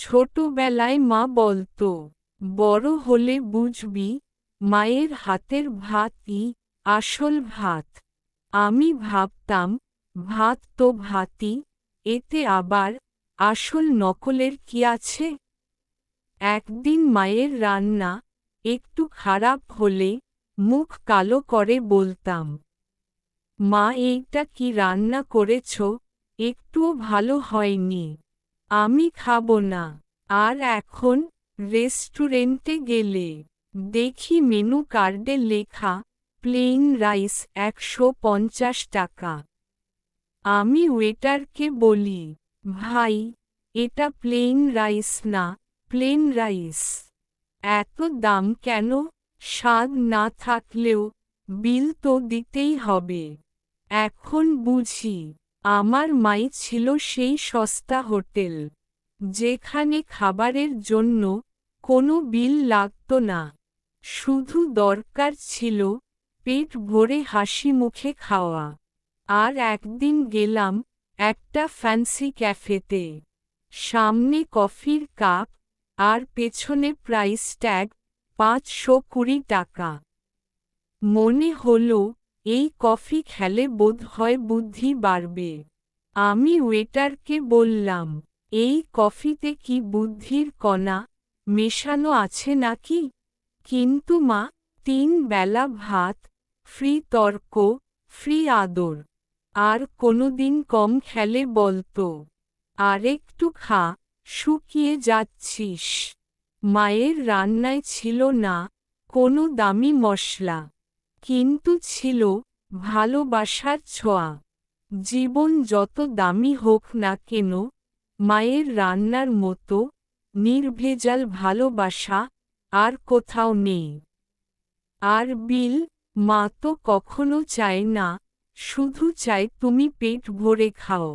ছোটবেলায় মা বলতো, বড় হলে বুঝবি, মায়ের হাতের ভাতই আসল ভাত। আমি ভাবতাম, ভাত তো ভাতই, এতে আবার আসল নকলের কি আছে? একদিন মায়ের রান্না একটু খারাপ হলে মুখ কালো করে বলতাম, মা এইটা কি রান্না করেছ, একটুও ভালো হয়নি, আমি খাবো না। আর এখন রেস্টুরেন্টে গেলে দেখি মেনু কার্ডে লেখা প্লেইন রাইস ১৫০ টাকা। আমি ওয়েটারকে বলি, ভাই, এটা প্লেইন রাইস না, প্লেন রাইস। এত দাম কেন? স্বাদ না থাকলেও বিল তো দিতেই হবে। এখন বুঝি, আমার মাই ছিল সেই সস্তা হোটেল, যেখানে খাবারের জন্য কোনো বিল লাগত না, শুধু দরকার ছিল পেট ভরে হাসি মুখে খাওয়া। আর একদিন গেলাম একটা ফ্যান্সি ক্যাফেতে, সামনে কফির কাপ আর পেছনে প্রাইস ট্যাগ ৫২০ টাকা। মনে হলো এই কফি খেলে বোধহয় বুদ্ধি বাড়বে। আমি ওয়েটারকে বললাম, এই কফিতে কি বুদ্ধির কণা মেশানো আছে নাকি? কিন্তু মা, ৩ বেলা ভাত, ফ্রি তর্ক, ফ্রি আদর, আর কোনোদিন কম খেলে বলতো, আরেকটু খা, শুকিয়ে যাচ্ছিস। মায়ের রান্নায় ছিল না কোনো দামি মশলা, কিন্তু ছিল ভালোবাসার ছোঁয়া। জীবন যত দামি হোক না কেন, মায়ের রান্নার মতো নির্ভেজাল ভালোবাসা আর কোথাও নেই। আর বিল, মা তো কখনো চায় না, শুধু চায় তুমি পেট ভরে খাও।